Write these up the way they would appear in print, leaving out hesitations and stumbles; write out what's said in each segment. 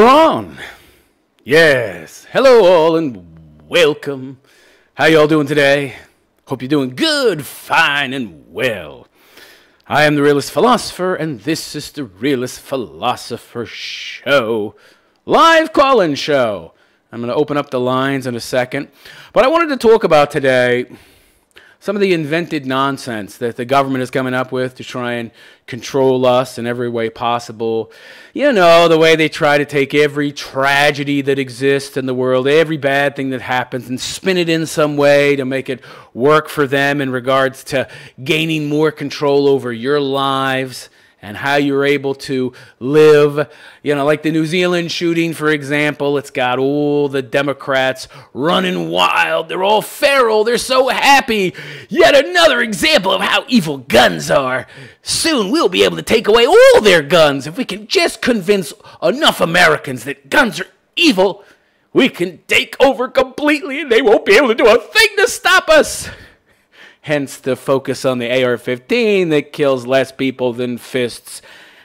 we're on. Yes. Hello all and welcome. How y'all doing today? Hope you're doing good, fine, and well. I am the Realist Philosopher, and this is the Realist Philosopher Show. Live call-in show. I'm going to open up the lines in a second. But I wanted to talk about today some of the invented nonsense that the government is coming up with to try and control us in every way possible. You know, the way they try to take every tragedy that exists in the world, every bad thing that happens, and spin it in some way to make it work for them in regards to gaining more control over your lives and how you're able to live. You know, like the New Zealand shooting, for example, it's got all the Democrats running wild. They're all feral. They're so happy. Yet another example of how evil guns are. Soon we'll be able to take away all their guns. If we can just convince enough Americans that guns are evil, we can take over completely and they won't be able to do a thing to stop us. Hence the focus on the AR-15 that kills less people than fists,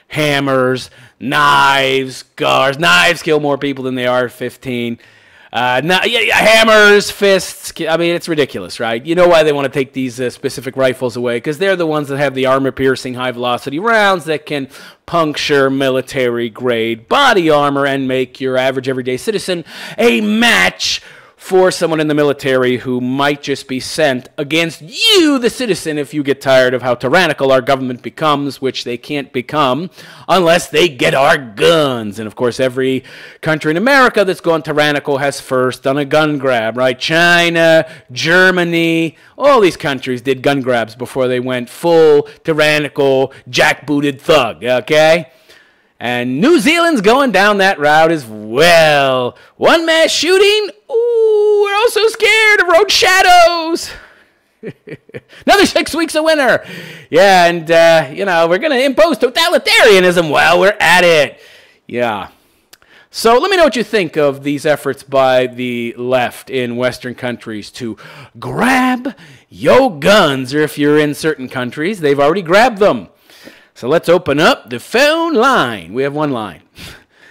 hammers, knives, scars. Knives kill more people than the AR-15. Hammers, fists. I mean, it's ridiculous, right? You know why they want to take these specific rifles away? Because they're the ones that have the armor-piercing, high-velocity rounds that can puncture military-grade body armor and make your average everyday citizen a match for someone in the military who might just be sent against you, the citizen, if you get tired of how tyrannical our government becomes, which they can't become unless they get our guns. And, of course, every country in America that's gone tyrannical has first done a gun grab, right? China, Germany, all these countries did gun grabs before they went full tyrannical, jackbooted thug, okay? And New Zealand's going down that route as well. One mass shooting? Ooh, we're all so scared of road shadows. Another 6 weeks of winter. Yeah, and, we're going to impose totalitarianism while we're at it. Yeah. So let me know what you think of these efforts by the left in Western countries to grab your guns, or if you're in certain countries, they've already grabbed them. So let's open up the phone line. We have one line.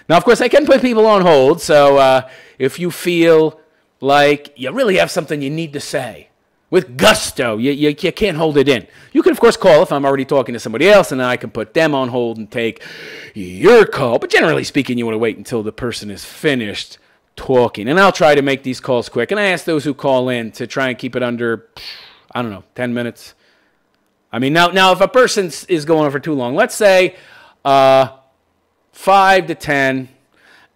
Now, of course, I can put people on hold, so if you feel like you really have something you need to say, with gusto, you can't hold it in. You can, of course, call if I'm already talking to somebody else, and I can put them on hold and take your call. But generally speaking, you want to wait until the person is finished talking. And I'll try to make these calls quick. And I ask those who call in to try and keep it under, 10 minutes. I mean, now if a person is going on for too long, let's say 5 to 10,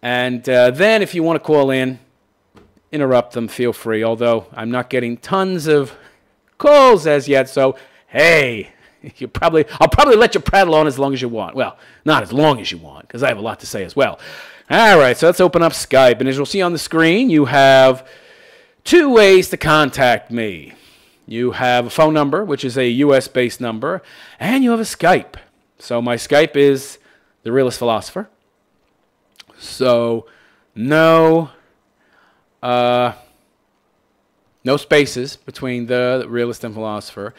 and then if you want to call in, interrupt them, feel free, although I'm not getting tons of calls as yet, so hey, I'll probably let you prattle on as long as you want. Well, not as long as you want, because I have a lot to say as well. All right, so let's open up Skype, and as you'll see on the screen, you have 2 ways to contact me. You have a phone number, which is a US-based number, and you have a Skype. So my Skype is The Realist Philosopher. So no spaces between the Realist and Philosopher.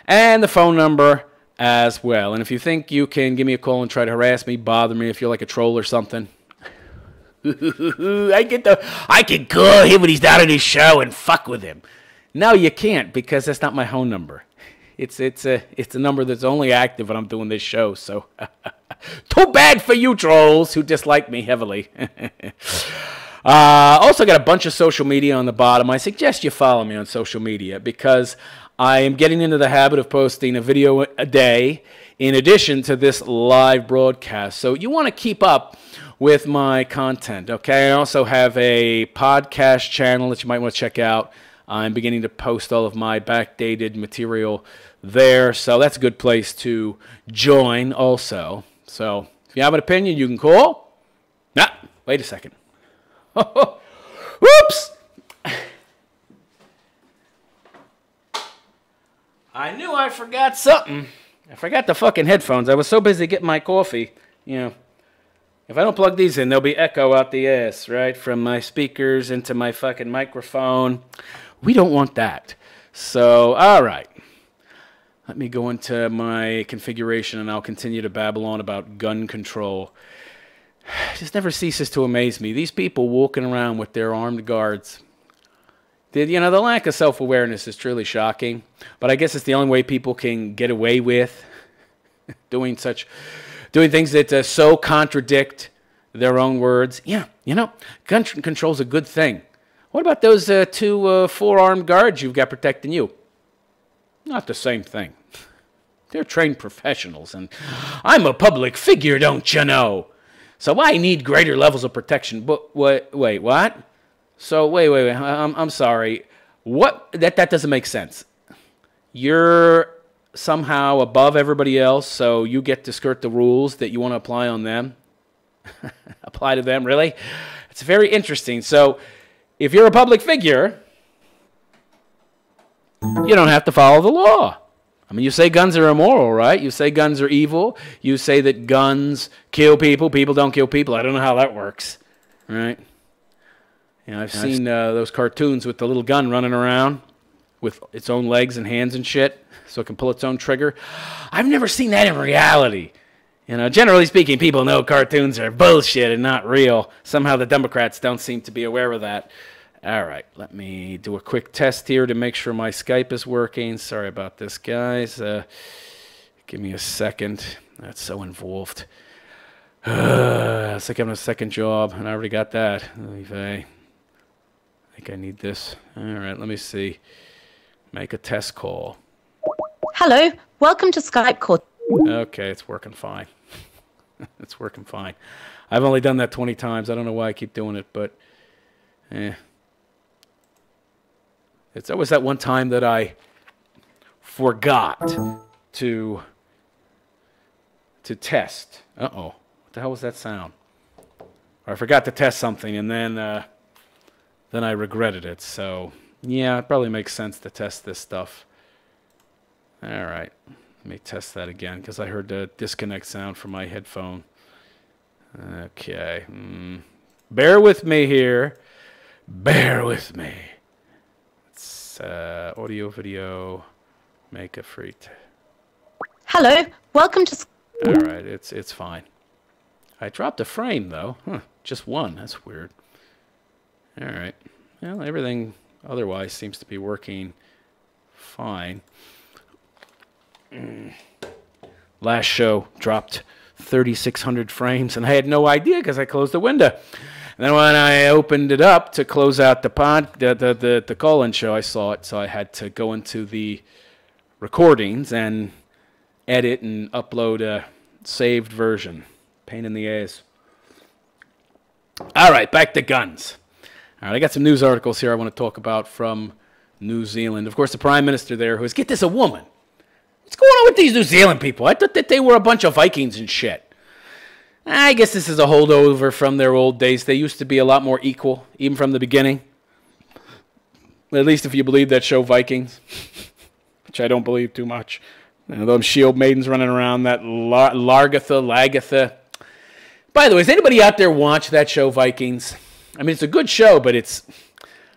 And the phone number as well. And if you think you can give me a call and try to harass me, bother me if you're like a troll or something, I can call him when he's down at his show and fuck with him. No, you can't, because that's not my home number. It's a number that's only active when I'm doing this show. So, too bad for you trolls who dislike me heavily. Also got a bunch of social media on the bottom. I suggest you follow me on social media because I am getting into the habit of posting a video a day in addition to this live broadcast. So you want to keep up with my content, okay? I also have a podcast channel that you might want to check out. I'm beginning to post all of my backdated material there, so that's a good place to join also. So if you have an opinion, you can call. Wait a second. Whoops! I knew I forgot something. I forgot the fucking headphones. I was so busy getting my coffee. If I don't plug these in, there'll be echo out the ass, right? From my speakers into my fucking microphone. We don't want that. So, all right. Let me go into my configuration and I'll continue to babble on about gun control. just never ceases to amaze me. These people walking around with their armed guards. The lack of self-awareness is truly shocking. But I guess it's the only way people can get away with doing things that so contradict their own words. Yeah, gun control's a good thing. What about those two four-armed guards you've got protecting you? Not the same thing. They're trained professionals, and I'm a public figure, don't you know? So I need greater levels of protection. But wait, what? So wait. I'm sorry. What? That doesn't make sense. You're somehow above everybody else, so you get to skirt the rules that you want to apply on them. Apply to them, really? It's very interesting. So if you're a public figure, you don't have to follow the law. I mean, you say guns are immoral, right? You say guns are evil. You say that guns kill people. People don't kill people. I don't know how that works, right? I've seen those cartoons with the little gun running around with its own legs and hands and shit so it can pull its own trigger. I've never seen that in reality. Generally speaking, people know cartoons are bullshit and not real. Somehow the Democrats don't seem to be aware of that. All right, let me do a quick test here to make sure my Skype is working. Sorry about this, guys. Give me a second. That's so involved. It's like having a second job, and I already got that. I think I need this. All right, let me see. Make a test call. Hello, welcome to Skype call. Okay, it's working fine. It's working fine. I've only done that 20 times. I don't know why I keep doing it, but it's always that one time that I forgot to test. Uh-oh. What the hell was that sound? Or I forgot to test something, and then I regretted it. So, yeah, it probably makes sense to test this stuff. All right. Let me test that again, because I heard the disconnect sound from my headphone. Okay. Bear with me here. Bear with me. It's audio, video, make a free. Hello, welcome to. All right, it's fine. I dropped a frame though. Just one. That's weird. All right. Well, everything otherwise seems to be working fine. Last show dropped 3,600 frames, and I had no idea because I closed the window. And then when I opened it up to close out the call-in show, I saw it, so I had to go into the recordings and edit and upload a saved version. Pain in the ass. All right, back to guns. All right, I got some news articles here I want to talk about from New Zealand. Of course, the Prime Minister there, who is, get this, a woman. What's going on with these New Zealand people? I thought that they were a bunch of Vikings and shit. I guess this is a holdover from their old days. They used to be a lot more equal, even from the beginning. At least if you believe that show Vikings, which I don't believe too much. Those shield maidens running around, that Lagatha. By the way, has anybody out there watch that show Vikings? I mean, it's a good show, but it's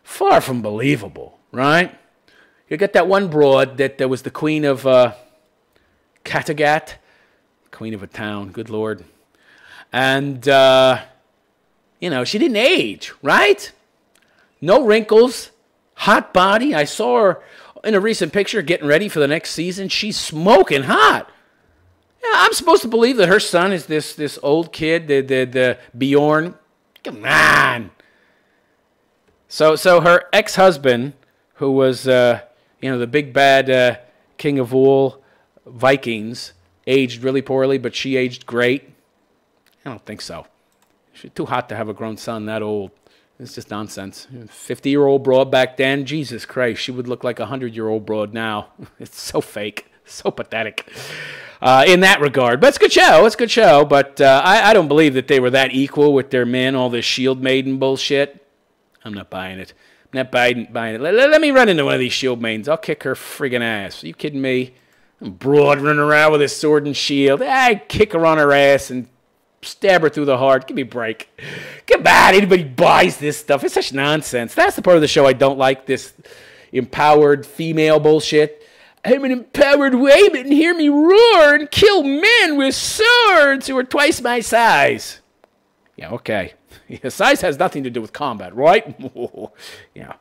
far from believable, right? You got that one broad that was the queen of Kattegat, queen of a town, good Lord. And, she didn't age, right? No wrinkles, hot body. I saw her in a recent picture getting ready for the next season. She's smoking hot. Yeah, I'm supposed to believe that her son is this old kid, the Bjorn. Come on. So her ex-husband, who was, the big bad king of all Vikings, aged really poorly, but she aged great. I don't think so. She's too hot to have a grown son that old. It's just nonsense. 50-year-old broad back then, Jesus Christ, she would look like a 100-year-old broad now. It's so fake, so pathetic in that regard. But it's a good show. It's a good show. But I don't believe that they were that equal with their men, all this shield maiden bullshit. I'm not buying it. I'm not buying it. Let me run into one of these shield maidens. I'll kick her friggin' ass. Are you kidding me? Broad running around with his sword and shield. I'd kick her on her ass and stab her through the heart. Give me a break. Come on, anybody buys this stuff. It's such nonsense. That's the part of the show I don't like, this empowered female bullshit. I'm an empowered woman. Hear me roar and kill men with swords who are twice my size. Yeah, okay. Size has nothing to do with combat, right? Yeah.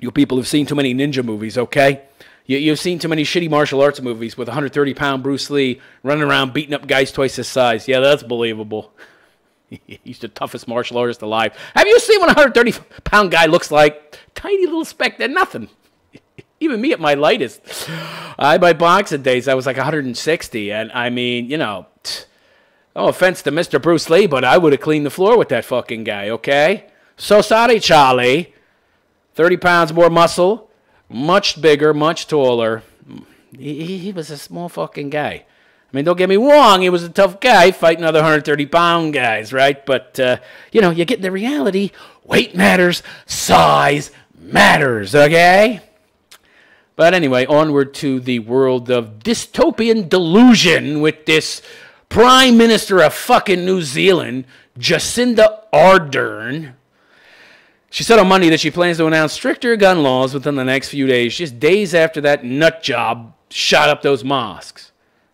You people have seen too many ninja movies, okay? You've seen too many shitty martial arts movies with 130-pound Bruce Lee running around beating up guys twice his size. Yeah, that's believable. He's the toughest martial artist alive. Have you seen what a 130-pound guy looks like? Tiny little speck, they're nothing. Even me at my lightest. My boxing days, I was like 160. And I mean, you know, no offense to Mr. Bruce Lee, but I would have cleaned the floor with that fucking guy, okay? So sorry, Charlie. 30 pounds more muscle, much bigger, much taller. He was a small fucking guy. I mean, don't get me wrong, he was a tough guy fighting other 130-pound guys, right? But, you know, you get the reality. Weight matters, size matters, okay? But anyway, onward to the world of dystopian delusion with this Prime Minister of fucking New Zealand, Jacinda Ardern. She said on Monday that she plans to announce stricter gun laws within the next few days, just days after that nut job shot up those mosques.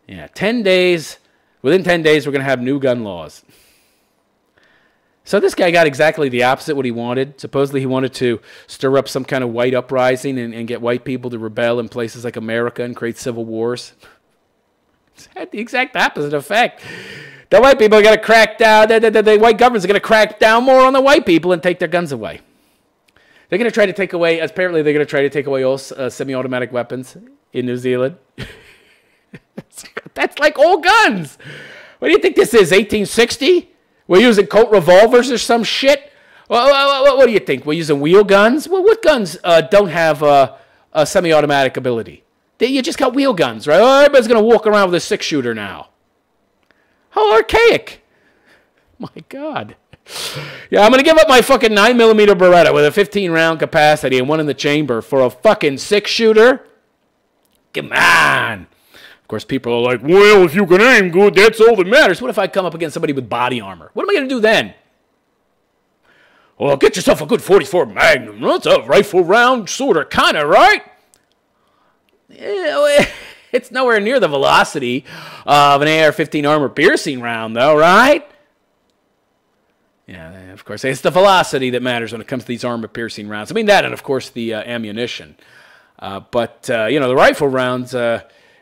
Yeah, 10 days. Within 10 days, we're going to have new gun laws. So this guy got exactly the opposite what he wanted. Supposedly he wanted to stir up some kind of white uprising and get white people to rebel in places like America and create civil wars. It's had the exact opposite effect. The white people are going to crack down, the white government's going to crack down more on the white people and take their guns away. They're going to try to take away, apparently they're going to try to take away all semi-automatic weapons in New Zealand. That's like all guns. What do you think this is, 1860? We're using Colt revolvers or some shit? What do you think? We're using wheel guns? Well, what guns don't have a semi-automatic ability? You just got wheel guns, right? Oh, everybody's going to walk around with a 6-shooter now. How archaic. My God. Yeah, I'm going to give up my fucking 9mm Beretta with a 15-round capacity and one in the chamber for a fucking 6-shooter? Come on. Of course, people are like, well, if you can aim good, that's all that matters. What if I come up against somebody with body armor? What am I going to do then? Well, get yourself a good 44 Magnum. That's a rifle round, sort of, kind of, right? Yeah, it's nowhere near the velocity of an AR-15 armor-piercing round, though, right? Yeah, of course, it's the velocity that matters when it comes to these armor-piercing rounds. I mean, that and, of course, the ammunition. But you know, the rifle rounds,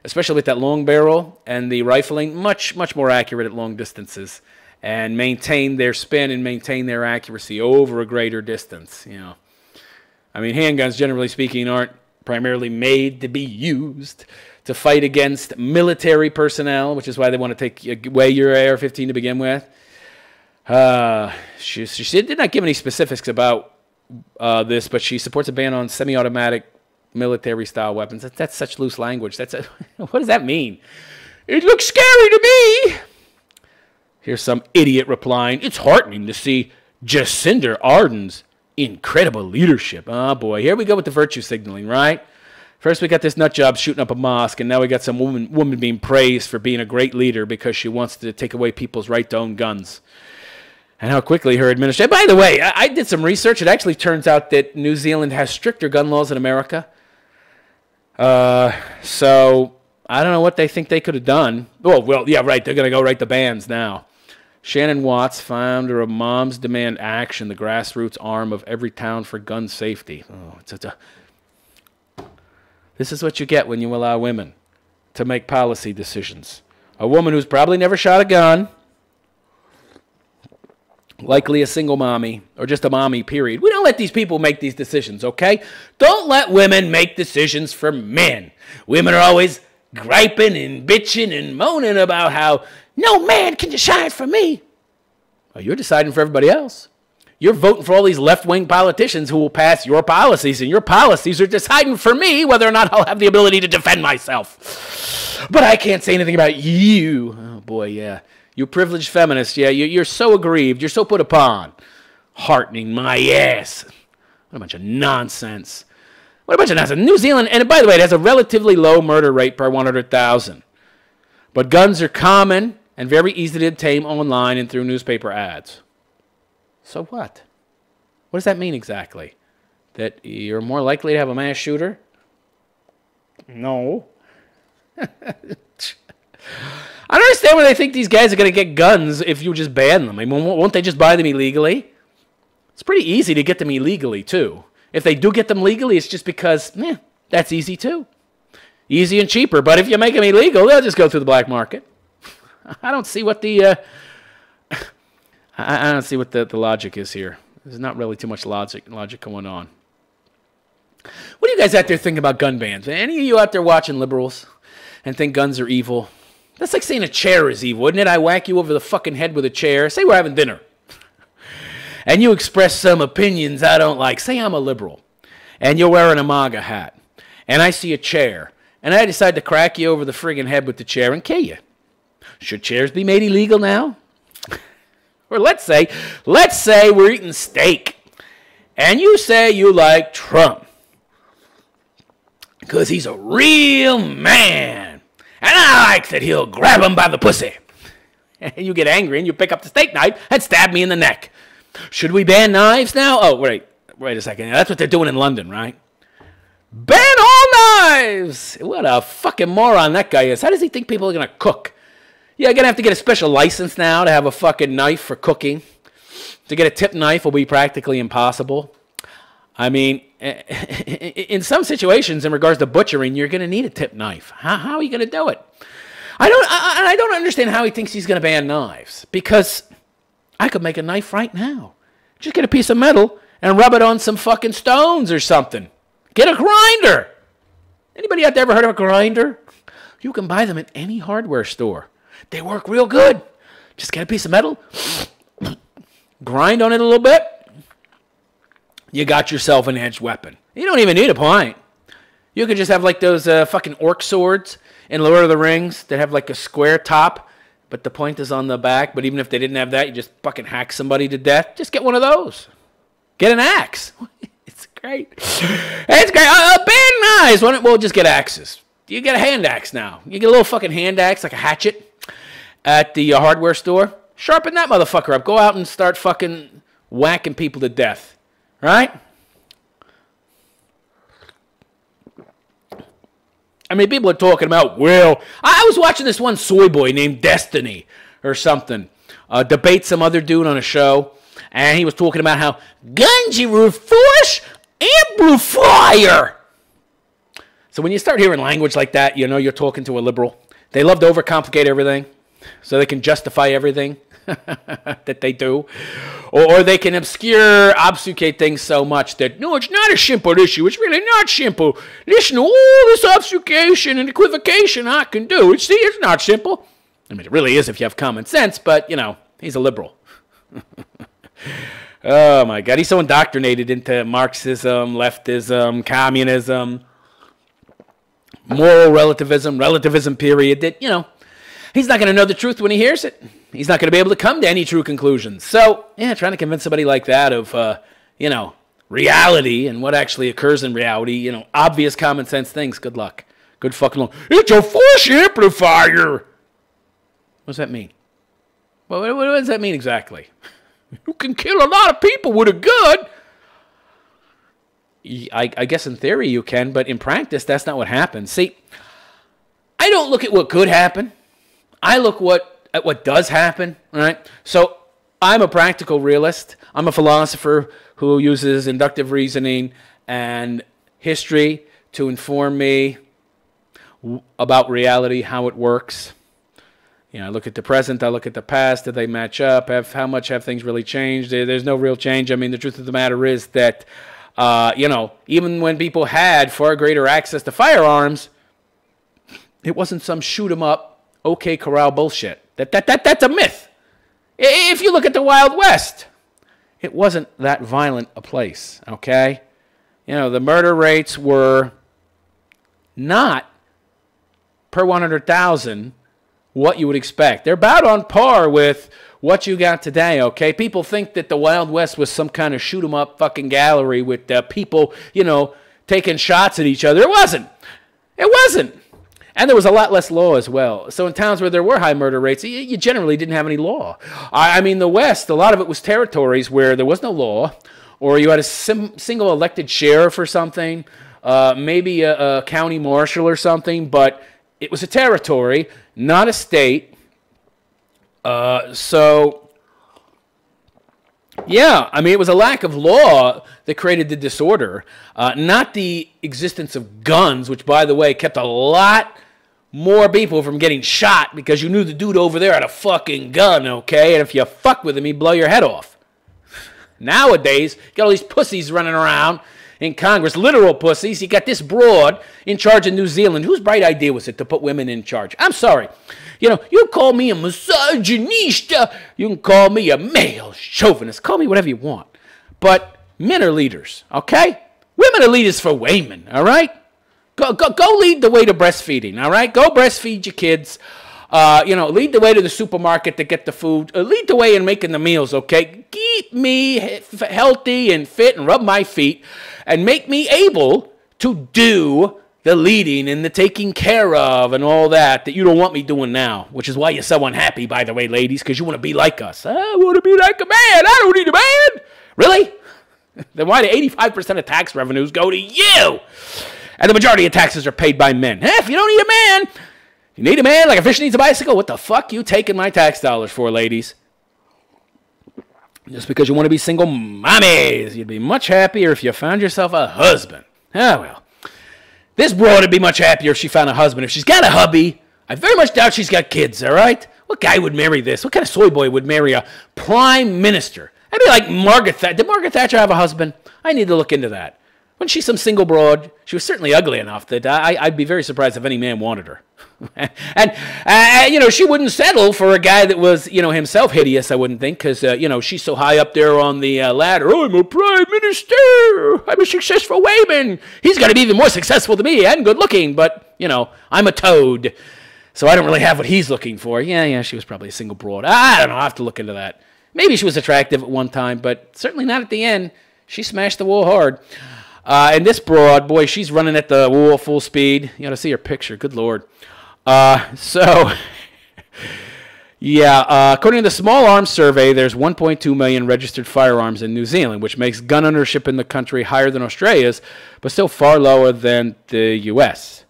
especially with that long barrel and the rifling, much more accurate at long distances and maintain their spin and maintain their accuracy over a greater distance, you know. I mean, handguns, generally speaking, aren't primarily made to be used to fight against military personnel, which is why they want to take away your AR-15 to begin with. She did not give any specifics about this, but she supports a ban on semi-automatic military-style weapons. That's such loose language. What does that mean? It looks scary to me. Here's some idiot replying, it's heartening to see Jacinda Ardern's incredible leadership. Oh, boy. Here we go with the virtue signaling, right? First, we got this nut job shooting up a mosque, and now we got some woman being praised for being a great leader because she wants to take away people's right to own guns. And how quickly her administration... By the way, I did some research. It actually turns out that New Zealand has stricter gun laws than America. So I don't know what they think they could have done. Well, yeah, right. They're going to go write the bans now. Shannon Watts, founder of Moms Demand Action, the grassroots arm of every town for gun safety. This is what you get when you allow women to make policy decisions. A woman who's probably never shot a gun, likely a single mommy, or just a mommy, period. We don't let these people make these decisions, okay? Don't let women make decisions for men. Women are always griping and bitching and moaning about how no man can decide for me. Well, you're deciding for everybody else. You're voting for all these left-wing politicians who will pass your policies, and your policies are deciding for me whether or not I'll have the ability to defend myself. But I can't say anything about you. Oh, boy, yeah. You privileged feminists, yeah, you're so aggrieved, you're so put upon. Heartening my ass. What a bunch of nonsense. What a bunch of nonsense. New Zealand, and by the way, it has a relatively low murder rate per 100,000. But guns are common and very easy to obtain online and through newspaper ads. So what? What does that mean exactly? That you're more likely to have a mass shooter? No. I don't understand why they think these guys are going to get guns if you just ban them. I mean, won't they just buy them illegally? It's pretty easy to get them illegally, too. If they do get them legally, it's just because, that's easy, too. Easy and cheaper. But if you make them illegal, they'll just go through the black market. I don't see what the I don't see what the logic is here. There's not really too much logic going on. What do you guys out there think about gun bans? Any of you out there watching liberals and think guns are evil? That's like saying a chair is evil, isn't it? I whack you over the fucking head with a chair. Say we're having dinner. And you express some opinions I don't like. Say I'm a liberal. And you're wearing a MAGA hat. And I see a chair. And I decide to crack you over the friggin' head with the chair and kill you. Should chairs be made illegal now? Or let's say we're eating steak. And you say you like Trump. Because he's a real man. And I like that he'll grab him by the pussy. And you get angry and you pick up the steak knife and stab me in the neck. Should we ban knives now? Oh, wait a second. That's what they're doing in London, right? Ban all knives! What a fucking moron that guy is. How does he think people are going to cook? Yeah, you're going to have to get a special license now to have a fucking knife for cooking. To get a tip knife will be practically impossible. I mean, in some situations, in regards to butchering, you're going to need a tip knife. How are you going to do it? I don't understand how he thinks he's going to ban knives. Because I could make a knife right now. Just get a piece of metal and rub it on some fucking stones or something. Get a grinder. Anybody out there ever heard of a grinder? You can buy them at any hardware store. They work real good. Just get a piece of metal, grind on it a little bit. You got yourself an edged weapon. You don't even need a point. You could just have like those fucking orc swords in Lord of the Rings that have like a square top, but the point is on the back. But even if they didn't have that, you just fucking hack somebody to death. Just get one of those. Get an axe. It's great. It's great. Ban knives. We'll just get axes. You get a hand axe now. You get a little fucking hand axe, like a hatchet, at the hardware store. Sharpen that motherfucker up. Go out and start fucking whacking people to death. Right? I mean, people are talking about, well, I was watching this one soy boy named Destiny or something debate some other dude on a show, and he was talking about how guns are force amplifier. So when you start hearing language like that, you know you're talking to a liberal. They love to overcomplicate everything so they can justify everything that they do. Or they can obfuscate things so much that, no, it's not a simple issue. It's really not simple. Listen to all this obfuscation and equivocation I can do. See, it's not simple. I mean, it really is if you have common sense, but, you know, he's a liberal. Oh, my God. He's so indoctrinated into Marxism, leftism, communism, moral relativism period, that, you know, he's not going to know the truth when he hears it. He's not going to be able to come to any true conclusions. So, yeah, trying to convince somebody like that of, you know, reality and what actually occurs in reality, you know, obvious common sense things, good luck. Good fucking luck. It's a force amplifier. What does that mean? Well, what does that mean exactly? You can kill a lot of people with a gun. I guess in theory you can, but in practice, that's not what happens. See, I don't look at what could happen. I look at what does happen, right? So I'm a practical realist. I'm a philosopher who uses inductive reasoning and history to inform me about reality, how it works. You know, I look at the present, I look at the past. Do they match up? How much have things really changed? There's no real change. I mean, the truth of the matter is that, you know, even when people had far greater access to firearms, it wasn't some shoot 'em up, OK Corral bullshit. That's a myth. If you look at the Wild West, it wasn't that violent a place, okay? You know, the murder rates were not per 100,000 what you would expect. They're about on par with what you got today, okay? People think that the Wild West was some kind of shoot 'em up fucking gallery with people, you know, taking shots at each other. It wasn't. It wasn't. And there was a lot less law as well. So in towns where there were high murder rates, you generally didn't have any law. I mean, the West, a lot of it was territories where there was no law, or you had a single elected sheriff or something, maybe a county marshal or something, but it was a territory, not a state, Yeah, I mean, it was a lack of law that created the disorder, not the existence of guns, which, by the way, kept a lot more people from getting shot because you knew the dude over there had a fucking gun, okay? And if you fuck with him, he'd blow your head off. Nowadays, you got all these pussies running around in Congress, literal pussies. You got this broad in charge of New Zealand. Whose bright idea was it to put women in charge? I'm sorry. You know, you call me a misogynista. You can call me a male chauvinist. Call me whatever you want. But men are leaders, okay? Women are leaders for women, all right? Go lead the way to breastfeeding, all right? Go breastfeed your kids. Lead the way to the supermarket to get the food. Lead the way in making the meals, okay? Keep me healthy and fit and rub my feet and make me able to do the leading and the taking care of and all that you don't want me doing now, which is why you're so unhappy, by the way, ladies, because you want to be like us. I want to be like a man. I don't need a man. Really? Then why do 85% of tax revenues go to you? And the majority of taxes are paid by men. If you don't need a man, you need a man like a fish needs a bicycle. What the fuck you taking my tax dollars for, ladies? Just because you want to be single mommies. You'd be much happier if you found yourself a husband. Ah, well. This broad would be much happier if she found a husband. If she's got a hubby, I very much doubt she's got kids, all right? What guy would marry this? What kind of soy boy would marry a prime minister? I'd be like Margaret Thatcher. Did Margaret Thatcher have a husband? I need to look into that. Wasn't she some single broad? She was certainly ugly enough that I'd be very surprised if any man wanted her. And she wouldn't settle for a guy that was, himself hideous, I wouldn't think, because, she's so high up there on the ladder. Oh, I'm a prime minister. I'm a successful woman. He's got to be even more successful than me and good looking, but, I'm a toad. So I don't really have what he's looking for. Yeah, she was probably a single broad. I don't know. I'll have to look into that. Maybe she was attractive at one time, but certainly not at the end. She smashed the wall hard. And this broad, boy, she's running at the wall full speed. You got to see her picture. Good Lord. According to the Small Arms Survey, there's 1.2 million registered firearms in New Zealand, which makes gun ownership in the country higher than Australia's, but still far lower than the U.S.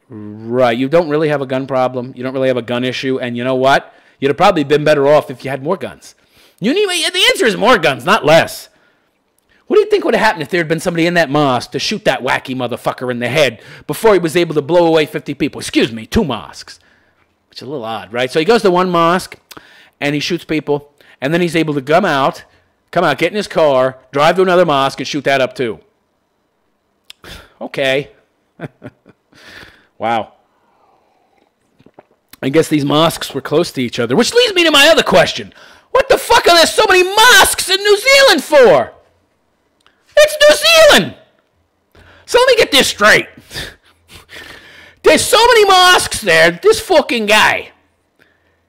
Right. You don't really have a gun problem. You don't really have a gun issue. And you know what? You'd have probably been better off if you had more guns. The answer is more guns, not less. What do you think would have happened if there had been somebody in that mosque to shoot that wacky motherfucker in the head before he was able to blow away 50 people? Excuse me, 2 mosques. Which is a little odd, right? So he goes to one mosque, and he shoots people, and then he's able to come out, get in his car, drive to another mosque, and shoot that up too. Okay. Wow. I guess these mosques were close to each other, which leads me to my other question. What the fuck are there so many mosques in New Zealand for? It's New Zealand! So let me get this straight. There's so many mosques there, this fucking guy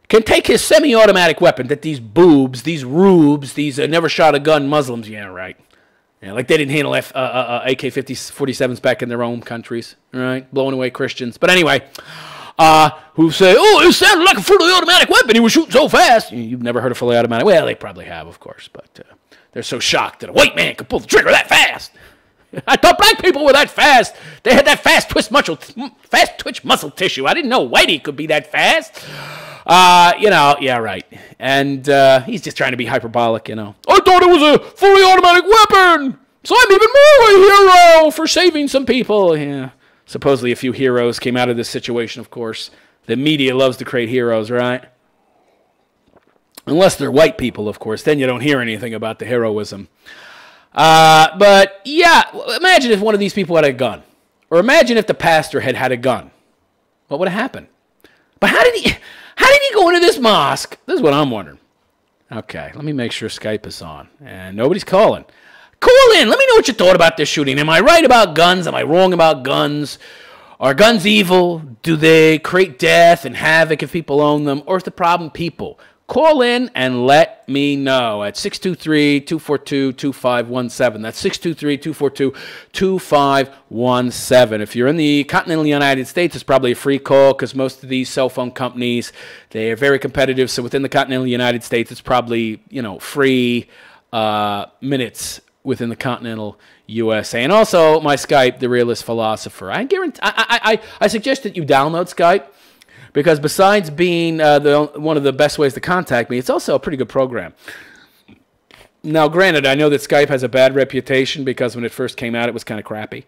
can take his semi-automatic weapon that these boobs, these rubes, these never-shot-a-gun Muslims, yeah, right. Yeah, like they didn't handle AK-47s back in their own countries, right? Blowing away Christians. But anyway, who say, oh, it sounded like a fully automatic weapon. He was shooting so fast. You've never heard of fully automatic. Well, they probably have, of course, but they're so shocked that a white man could pull the trigger that fast. I thought black people were that fast. They had that fast twitch muscle tissue. I didn't know whitey could be that fast. Yeah, right. And he's just trying to be hyperbolic, I thought it was a fully automatic weapon, so I'm even more a hero for saving some people. Yeah. Supposedly a few heroes came out of this situation, of course. The media loves to create heroes, right? Unless they're white people, of course. Then you don't hear anything about the heroism. But, yeah, imagine if one of these people had a gun. Or imagine if the pastor had a gun. What would have happened? But how did he go into this mosque? This is what I'm wondering. Okay, let me make sure Skype is on. And nobody's calling. Call in. Let me know what you thought about this shooting. Am I right about guns? Am I wrong about guns? Are guns evil? Do they create death and havoc if people own them? Or is the problem people? Call in and let me know at 623-242-2517. That's 623-242-2517. If you're in the continental United States, it's probably a free call because most of these cell phone companies, they are very competitive. So within the continental United States, it's probably, free minutes within the continental USA. And also my Skype, The Realist Philosopher. I suggest that you download Skype because besides being one of the best ways to contact me, it's also a pretty good program. Now, granted, I know that Skype has a bad reputation because when it first came out, it was kind of crappy.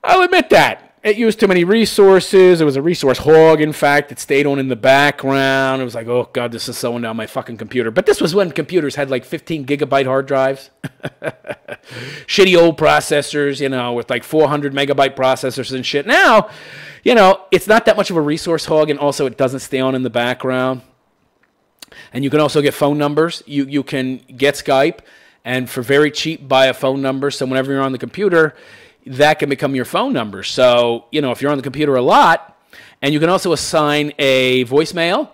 I'll admit that. It used too many resources. It was a resource hog, in fact. It stayed on in the background. It was like, oh, God, this is slowing down my fucking computer. But this was when computers had like 15 gigabyte hard drives. Shitty old processors, with like 400 megabyte processors and shit. Now, it's not that much of a resource hog, and also it doesn't stay on in the background. And you can also get phone numbers. You can get Skype, and for very cheap, buy a phone number. So whenever you're on the computer, that can become your phone number. So, if you're on the computer a lot, and you can also assign a voicemail.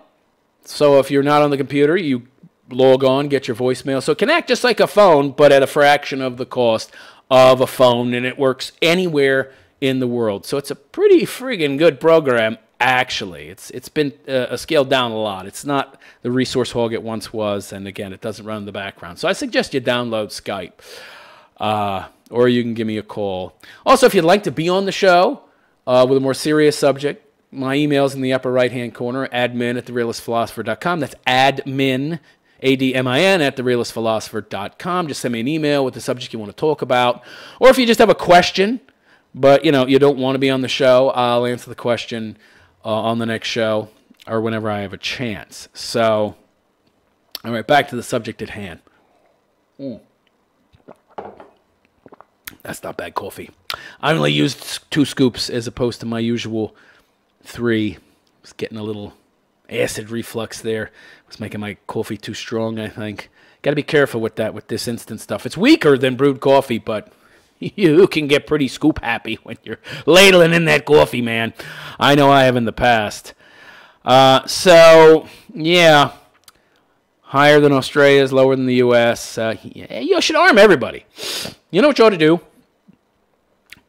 So if you're not on the computer, you log on, get your voicemail. So it can act just like a phone, but at a fraction of the cost of a phone, and it works anywhere in the world. So it's a pretty friggin' good program, actually. It's been scaled down a lot. It's not the resource hog it once was, and again, it doesn't run in the background. So I suggest you download Skype. Or you can give me a call. Also, if you'd like to be on the show with a more serious subject, my email's in the upper right-hand corner, admin@therealistphilosopher.com. That's admin, A-D-M-I-N, @therealistphilosopher.com. Just send me an email with the subject you want to talk about. Or if you just have a question, but, you don't want to be on the show, I'll answer the question on the next show or whenever I have a chance. So, all right, back to the subject at hand. That's not bad coffee. I only used 2 scoops as opposed to my usual 3. I was getting a little acid reflux there. It was making my coffee too strong, I think. Got to be careful with that, with this instant stuff. It's weaker than brewed coffee, but you can get pretty scoop happy when you're ladling in that coffee, man. I know I have in the past. So, yeah. Higher than Australia's, lower than the U.S. You should arm everybody. You know what you ought to do?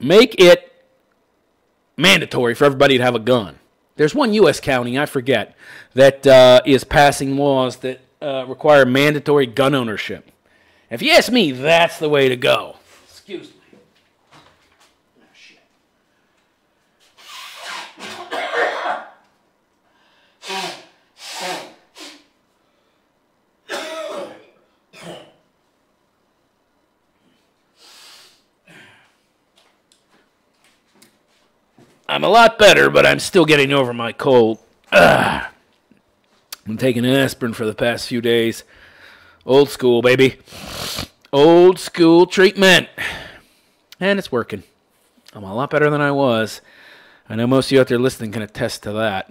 Make it mandatory for everybody to have a gun. There's one U.S. county, I forget, that is passing laws that require mandatory gun ownership. If you ask me, that's the way to go. Excuse me. Oh, shit. I'm a lot better, but I'm still getting over my cold. I'm taking an aspirin for the past few days. Old school, baby. Old school treatment. And it's working. I'm a lot better than I was. I know most of you out there listening can attest to that.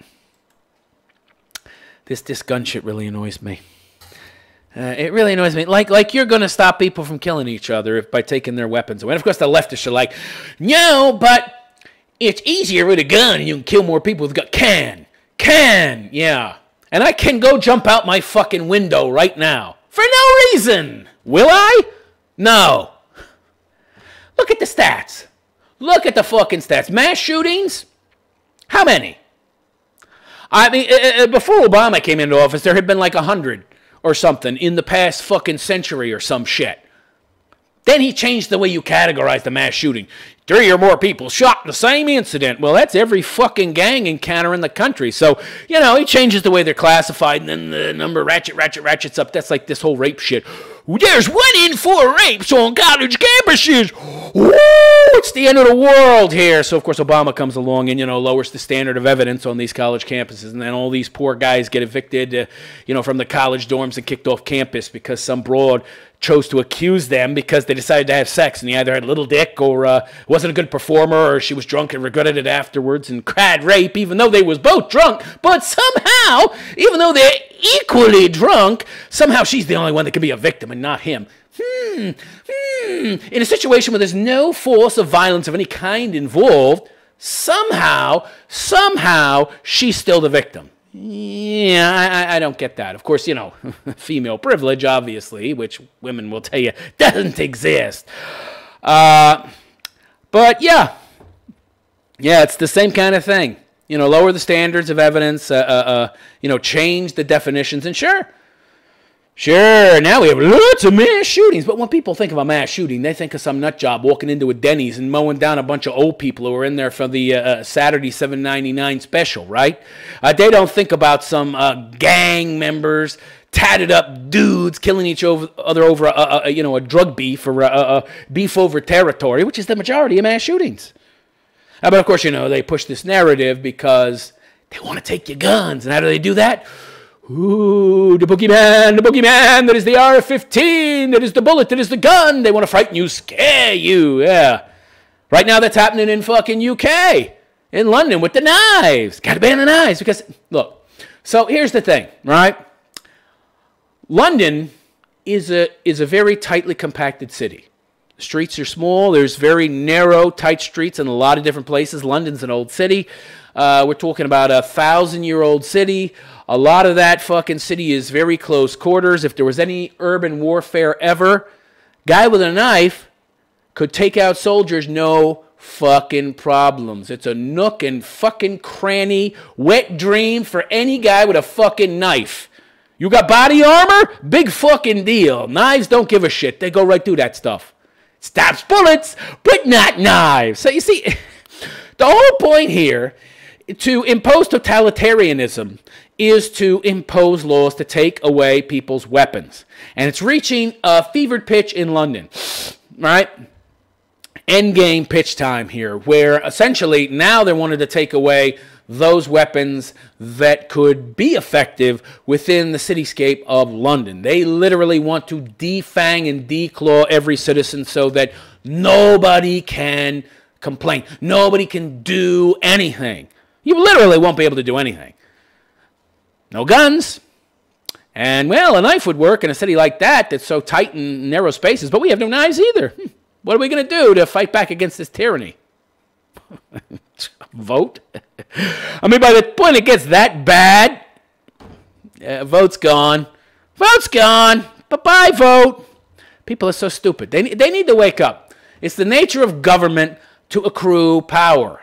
This gun shit really annoys me. It really annoys me. Like you're going to stop people from killing each other by taking their weapons away. And of course, the leftists are like, no, but it's easier with a gun and you can kill more people with a gun. Can, yeah. And I can go jump out my fucking window right now. For no reason. Will I? No. Look at the stats. Look at the fucking stats. Mass shootings? How many? I mean, before Obama came into office, there had been like 100 or something in the past fucking century or some shit. Then he changed the way you categorize the mass shooting. 3 or more people shot in the same incident. Well, that's every fucking gang encounter in the country. So, he changes the way they're classified, and then the number ratchets up. That's like this whole rape shit. There's 1 in 4 rapes on college campuses. Woo! It's the end of the world here. So, of course, Obama comes along and, lowers the standard of evidence on these college campuses. And then all these poor guys get evicted, from the college dorms and kicked off campus because some broad chose to accuse them because they decided to have sex, and he either had a little dick or wasn't a good performer, or she was drunk and regretted it afterwards and cried rape, even though they was both drunk. But somehow, even though they're equally drunk, somehow she's the only one that can be a victim and not him. In a situation where there's no force of violence of any kind involved, somehow, she's still the victim. Yeah, I don't get that. Of course, female privilege, obviously, which women will tell you doesn't exist. But yeah, it's the same kind of thing. Lower the standards of evidence, change the definitions, and sure, Sure, now we have lots of mass shootings. But when people think of a mass shooting, they think of some nut job walking into a Denny's and mowing down a bunch of old people who are in there for the Saturday $7.99 special, right? They don't think about some gang members, tatted up dudes killing each other over a drug beef or beef over territory, which is the majority of mass shootings. But of course, they push this narrative because they want to take your guns. And how do they do that? Ooh, the boogeyman, that is the AR-15, that is the bullet, that is the gun. They want to frighten you, scare you, yeah. Right now that's happening in fucking UK, in London with the knives. Got to ban the knives because, look, so here's the thing, right? London is a very tightly compacted city. The streets are small. There's very narrow, tight streets in a lot of different places. London's an old city. We're talking about a 1,000-year-old city. A lot of that fucking city is very close quarters. If there was any urban warfare ever, guy with a knife could take out soldiers, no fucking problems. It's a nook and fucking cranny, wet dream for any guy with a fucking knife. You got body armor? Big fucking deal. Knives don't give a shit. They go right through that stuff. Stops bullets, but not knives. So you see, the whole point here to impose totalitarianism is to impose laws to take away people's weapons. And it's reaching a fevered pitch in London, right? Endgame pitch time here, where essentially now they wanted to take away those weapons that could be effective within the cityscape of London. They literally want to defang and declaw every citizen so that nobody can complain. Nobody can do anything. You literally won't be able to do anything. No guns. And, well, a knife would work in a city like that that's so tight and narrow spaces, but we have no knives either. What are we going to do to fight back against this tyranny? Vote? I mean, by the point it gets that bad, vote's gone. Vote's gone. Bye-bye, vote. People are so stupid. They need to wake up. It's the nature of government to accrue power.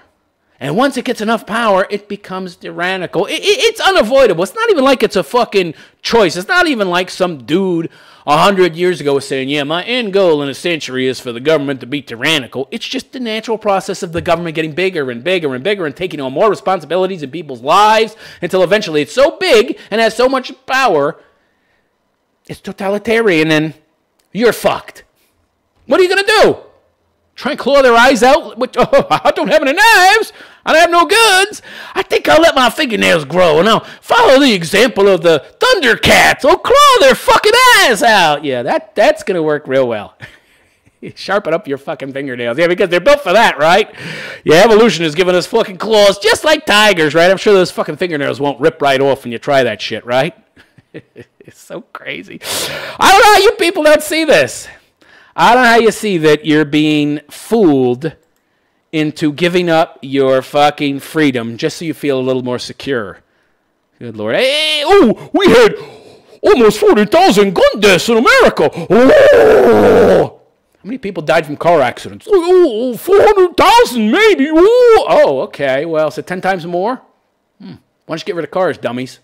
And once it gets enough power, it becomes tyrannical. It's unavoidable. It's not even like it's a fucking choice. It's not even like some dude 100 years ago was saying, yeah, my end goal in a century is for the government to be tyrannical. It's just the natural process of the government getting bigger and bigger and bigger and taking on more responsibilities in people's lives until eventually it's so big and has so much power, it's totalitarian and you're fucked. What are you going to do? Try and claw their eyes out? I don't have any knives. I don't have no guns. I think I'll let my fingernails grow and I'll follow the example of the Thundercats. I'll claw their fucking eyes out. Yeah, that's going to work real well. Sharpen up your fucking fingernails. Yeah, because they're built for that, right? Yeah, evolution has given us fucking claws just like tigers, right? I'm sure those fucking fingernails won't rip right off when you try that shit, right? It's so crazy. I don't know how you people don't see this. I don't know how you see that you're being fooled into giving up your fucking freedom just so you feel a little more secure. Good Lord. Hey, oh, we had almost 40,000 gun deaths in America. Oh! How many people died from car accidents? Oh, 400,000 maybe. Oh, okay. Well, so 10 times more? Why don't you get rid of cars, dummies?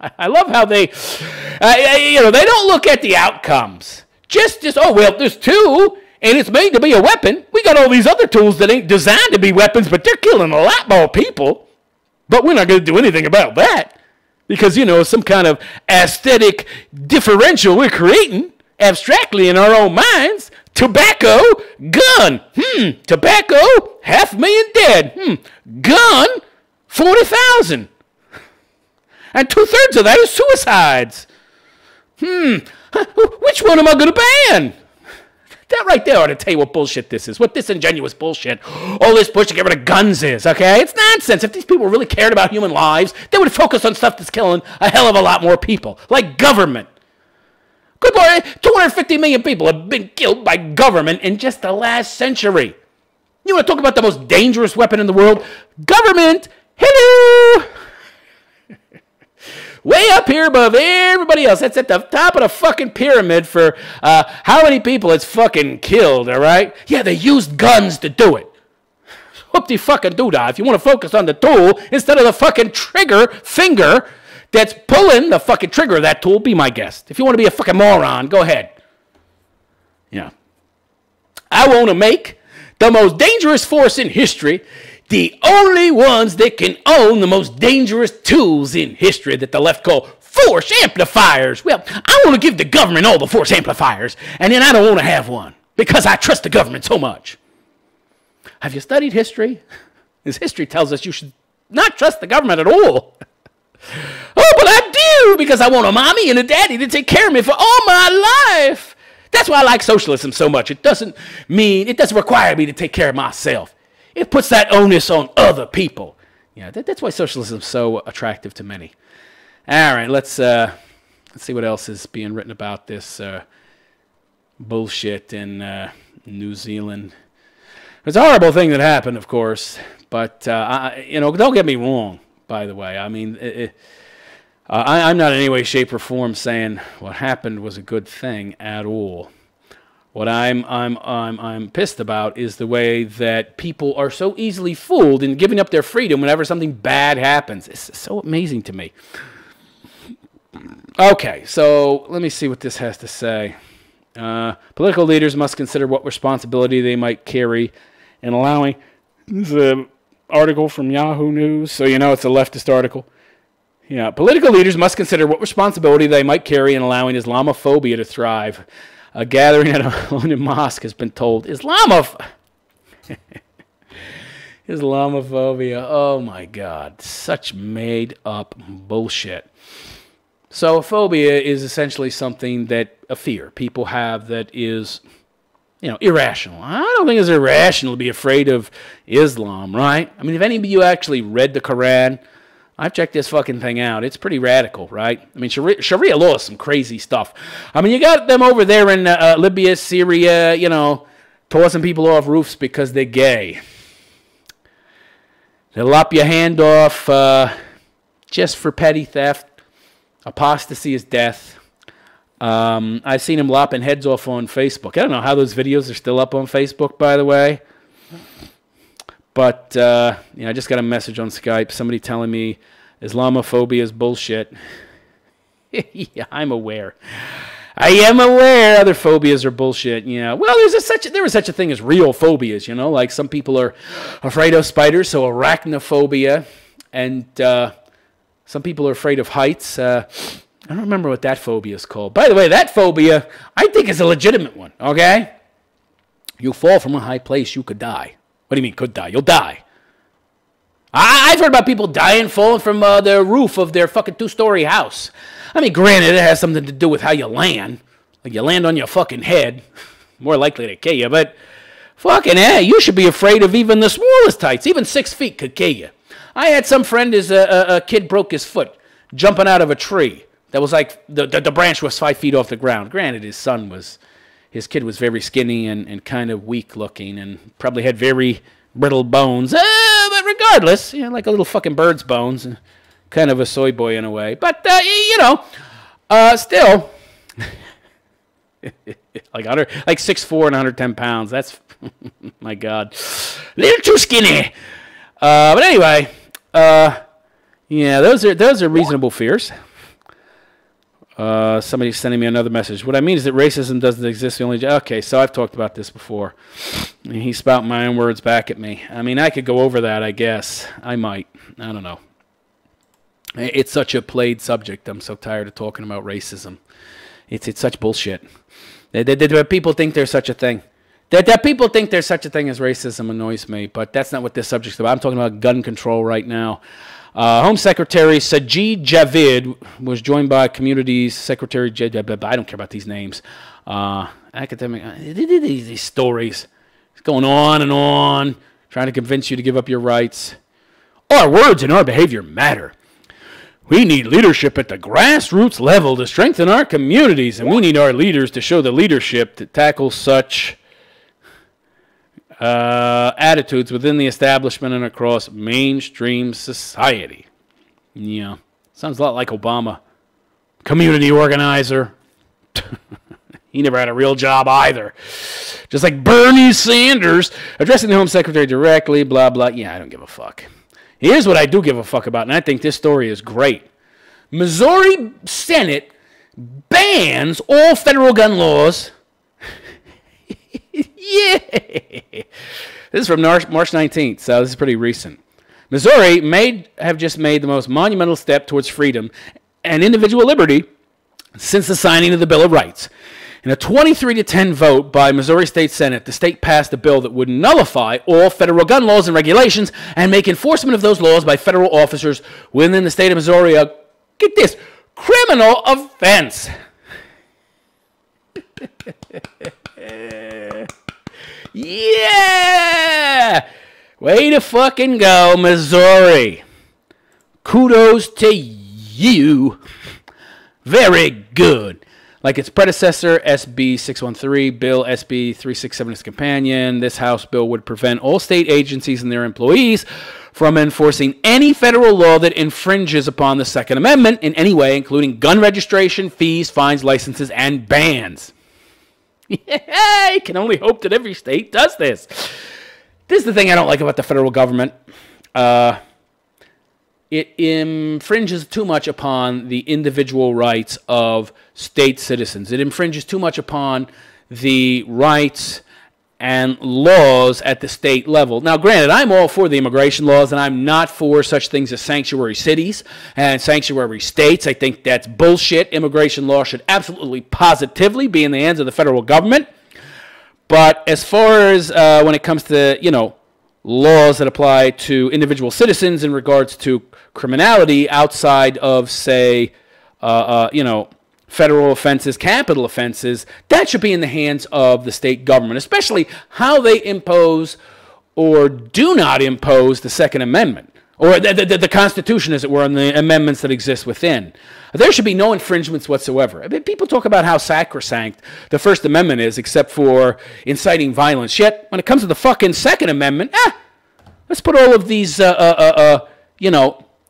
I love how they, they don't look at the outcomes. Just, oh, well, there's two, and it's made to be a weapon. We got all these other tools that ain't designed to be weapons, but they're killing a lot more people. But we're not going to do anything about that because, some kind of aesthetic differential we're creating abstractly in our own minds. Tobacco, gun. Tobacco, 500,000 dead. Gun, 40,000. And 2/3 of that is suicides. Which one am I going to ban? That right there ought to tell you what bullshit this is. What disingenuous bullshit all this push to get rid of guns is, okay? It's nonsense. If these people really cared about human lives, they would focus on stuff that's killing a hell of a lot more people, like government. Good Lord, 250 million people have been killed by government in just the last century. You want to talk about the most dangerous weapon in the world? Government! Hello! Way up here above everybody else. That's at the top of the fucking pyramid for how many people it's fucking killed, all right? Yeah, they used guns to do it. Whoop-de fucking doodah. If you want to focus on the tool instead of the fucking trigger finger that's pulling the fucking trigger of that tool, be my guest. If you want to be a fucking moron, go ahead. Yeah. I want to make the most dangerous force in history the only ones that can own the most dangerous tools in history that the left call force amplifiers. Well, I want to give the government all the force amplifiers, and then I don't want to have one because I trust the government so much. Have you studied history? Because history tells us you should not trust the government at all. Oh, but I do, because I want a mommy and a daddy to take care of me for all my life. That's why I like socialism so much. It doesn't require me to take care of myself. It puts that onus on other people. Yeah, that's why socialism is so attractive to many. All right, let's see what else is being written about this bullshit in New Zealand. It's a horrible thing that happened, of course, but don't get me wrong. By the way, I mean, I'm not in any way, shape, or form saying what happened was a good thing at all. What I'm pissed about is the way that people are so easily fooled in giving up their freedom whenever something bad happens. It's so amazing to me. Okay, so let me see what this has to say. Political leaders must consider what responsibility they might carry in allowing the article from Yahoo News, so you know it's a leftist article. Yeah, political leaders must consider what responsibility they might carry in allowing Islamophobia to thrive. A gathering at a London mosque has been told Islamophobia. Oh my God, such made up bullshit. So phobia is essentially something that a fear people have that is, irrational. I don't think it's irrational to be afraid of Islam, right? I mean, if any of you actually read the Quran, I've checked this fucking thing out. It's pretty radical, right? I mean, Sharia law is some crazy stuff. I mean, you got them over there in Libya, Syria, tossing people off roofs because they're gay. They'll lop your hand off just for petty theft. Apostasy is death. I've seen him lopping heads off on Facebook. I don't know how those videos are still up on Facebook, by the way. But, I just got a message on Skype. Somebody telling me Islamophobia is bullshit. Yeah, I'm aware. I am aware other phobias are bullshit. Yeah. Well, there is such a thing as real phobias, like some people are afraid of spiders, so arachnophobia. And some people are afraid of heights. I don't remember what that phobia is called. By the way, that phobia, I think, is a legitimate one, okay? You fall from a high place, you could die. What do you mean could die? You'll die. I've heard about people dying falling from the roof of their fucking 2-story house. I mean, granted, it has something to do with how you land. Like, you land on your fucking head, more likely to kill you. But fucking hey, you should be afraid of even the smallest heights. Even 6 feet could kill you. I had some friend, a kid broke his foot jumping out of a tree. That was like, the branch was 5 feet off the ground. Granted, his kid was very skinny and kind of weak looking and probably had very brittle bones. But regardless, like a little fucking bird's bones. Kind of a soy boy in a way. But, still, like 6'4" and 110 pounds. That's, my God, a little too skinny. But anyway, those are reasonable fears. Somebody's sending me another message. What I mean is that racism doesn't exist. Okay, so I've talked about this before. He's spouting my own words back at me. I mean, I could go over that, I guess. I might. I don't know. It's such a played subject. I'm so tired of talking about racism. It's such bullshit. That people think there's such a thing. That people think there's such a thing as racism annoys me, but that's not what this subject's about. I'm talking about gun control right now. Home Secretary Sajid Javid was joined by Communities Secretary I don't care about these names. Academic, these stories. It's going on and on, trying to convince you to give up your rights. Our words and our behavior matter. We need leadership at the grassroots level to strengthen our communities, and we need our leaders to show the leadership to tackle such attitudes within the establishment and across mainstream society. Yeah, sounds a lot like Obama. Community organizer. He never had a real job either. Just like Bernie Sanders, addressing the Home Secretary directly, blah, blah. Yeah, I don't give a fuck. Here's what I do give a fuck about, and I think this story is great. Missouri Senate bans all federal gun laws. Yeah. This is from March 19th, so this is pretty recent. Missouri may have just made the most monumental step towards freedom and individual liberty since the signing of the Bill of Rights. In a 23-10 vote by Missouri State Senate, the state passed a bill that would nullify all federal gun laws and regulations and make enforcement of those laws by federal officers within the state of Missouri a, get this, criminal offense. Yeah! Way to fucking go, Missouri. Kudos to you. Very good. Like its predecessor, SB 613, Bill SB 367, its companion, this House bill would prevent all state agencies and their employees from enforcing any federal law that infringes upon the Second Amendment in any way, including gun registration, fees, fines, licenses, and bans. I can only hope that every state does this. This is the thing I don't like about the federal government. It infringes too much upon the individual rights of state citizens. It infringes too much upon the rights and laws at the state level. Now, granted, I'm all for the immigration laws, and I'm not for such things as sanctuary cities and sanctuary states. I think that's bullshit. Immigration law should absolutely positively be in the hands of the federal government. But as far as when it comes to, laws that apply to individual citizens in regards to criminality outside of, say, federal offenses, capital offenses, that should be in the hands of the state government, especially how they impose or do not impose the Second Amendment, or the Constitution, as it were, and the amendments that exist within. There should be no infringements whatsoever. I mean, people talk about how sacrosanct the First Amendment is, except for inciting violence. Yet, when it comes to the fucking Second Amendment, let's put all of these,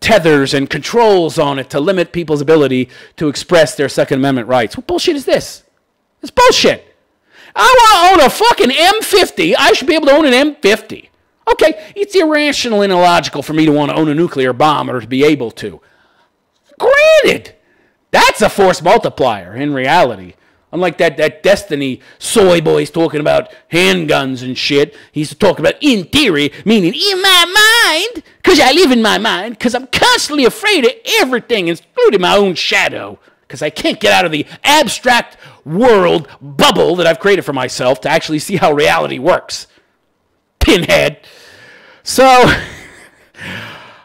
tethers and controls on it to limit people's ability to express their Second Amendment rights. What bullshit is this? It's bullshit. I want to own a fucking M50. I should be able to own an M50. Okay, it's irrational and illogical for me to want to own a nuclear bomb or to be able to. Granted, that's a force multiplier in reality. Unlike that Destiny soy boy's talking about handguns and shit. He's talking about in theory, meaning in my mind, because I live in my mind, because I'm constantly afraid of everything, including my own shadow, because I can't get out of the abstract world bubble that I've created for myself to actually see how reality works. Pinhead. So,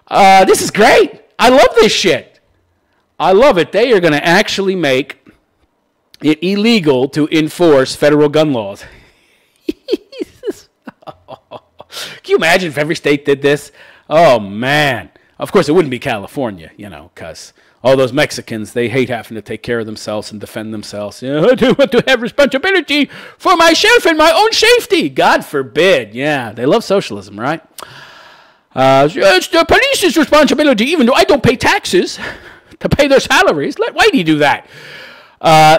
this is great. I love this shit. I love it. They are going to actually make it illegal to enforce federal gun laws. Can you imagine if every state did this? Oh, man. Of course, it wouldn't be California, because all those Mexicans, they hate having to take care of themselves and defend themselves. I do want to have responsibility for myself and my own safety. God forbid. Yeah, they love socialism, right? It's the police's responsibility, even though I don't pay taxes to pay their salaries. Why do you do that?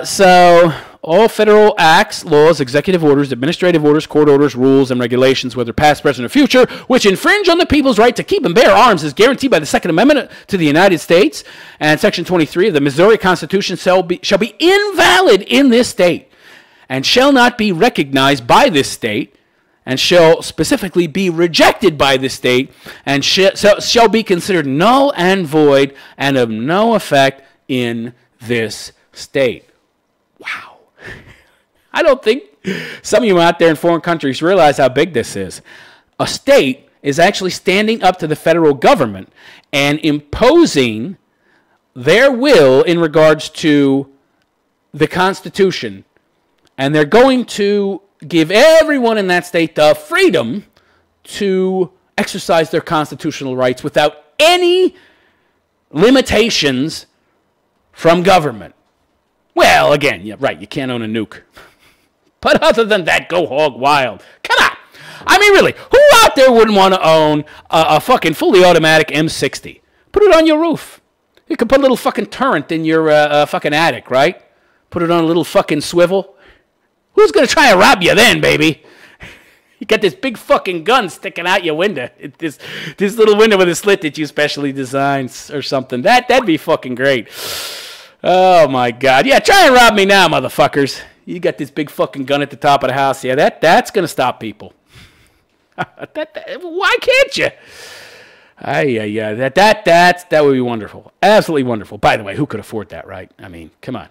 So all federal acts, laws, executive orders, administrative orders, court orders, rules, and regulations, whether past, present, or future, which infringe on the people's right to keep and bear arms is guaranteed by the Second Amendment to the United States and Section 23 of the Missouri Constitution shall be invalid in this state and shall not be recognized by this state and shall specifically be rejected by the state and shall be considered null and void and of no effect in this state. Wow. I don't think some of you out there in foreign countries realize how big this is. A state is actually standing up to the federal government and imposing their will in regards to the Constitution. And they're going to give everyone in that state the freedom to exercise their constitutional rights without any limitations from government. Well, again, yeah, right, you can't own a nuke. But other than that, go hog wild. Come on. I mean, really, who out there wouldn't want to own a fucking fully automatic M60? Put it on your roof. You could put a little fucking turret in your fucking attic, right? Put it on a little fucking swivel. Who's going to try to rob you then, baby? You got this big fucking gun sticking out your window. This little window with a slit that you specially designed or something. That'd be fucking great. Oh, my God. Yeah, try and rob me now, motherfuckers. You got this big fucking gun at the top of the house. Yeah, that's going to stop people. Why can't you? That would be wonderful. Absolutely wonderful. By the way, who could afford that, right? I mean, come on.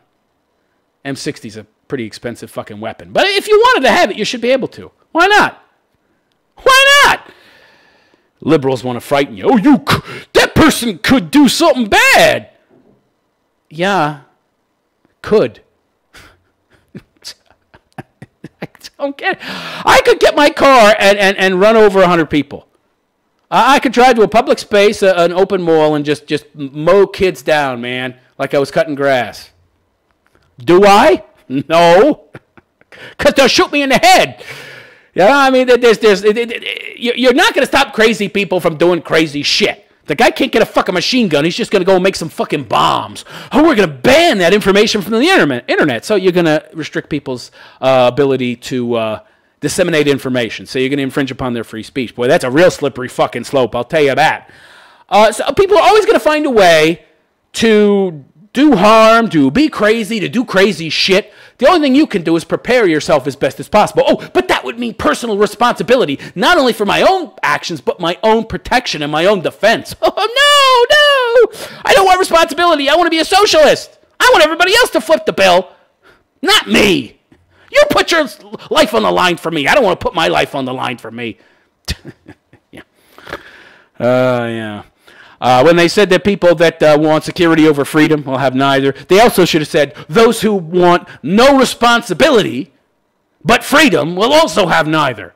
M60's a pretty expensive fucking weapon. But if you wanted to have it, you should be able to. Why not? Why not? Liberals want to frighten you. That person could do something bad. Yeah, could. I don't get it. I could get my car and run over 100 people. I could drive to a public space, an open mall, and just mow kids down, man, like I was cutting grass. Do I? No. Because they'll shoot me in the head. You know, I mean, you're not going to stop crazy people from doing crazy shit. The guy can't get a fucking machine gun. He's just going to go and make some fucking bombs. Oh, we're going to ban that information from the internet. So you're going to restrict people's ability to disseminate information. So you're going to infringe upon their free speech. Boy, that's a real slippery fucking slope, I'll tell you that. So people are always going to find a way to do harm, to be crazy, to do crazy shit. The only thing you can do is prepare yourself as best as possible. Oh, but that would mean personal responsibility, not only for my own actions, but my own protection and my own defense. Oh, no. I don't want responsibility. I want to be a socialist. I want everybody else to flip the bill, not me. You put your life on the line for me. I don't want to put my life on the line for me. Yeah. When they said that people that want security over freedom will have neither, they also should have said those who want no responsibility but freedom will also have neither.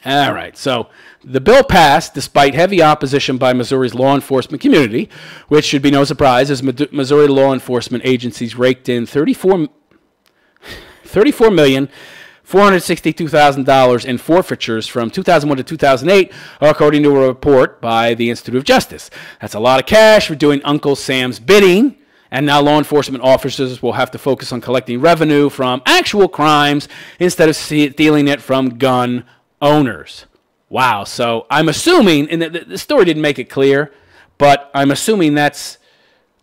All right, so the bill passed despite heavy opposition by Missouri's law enforcement community, which should be no surprise as Missouri law enforcement agencies raked in $34,462,000 in forfeitures from 2001 to 2008, according to a report by the Institute of Justice. That's a lot of cash for doing Uncle Sam's bidding, and now law enforcement officers will have to focus on collecting revenue from actual crimes instead of stealing it from gun owners. Wow, so I'm assuming, and the story didn't make it clear, but I'm assuming that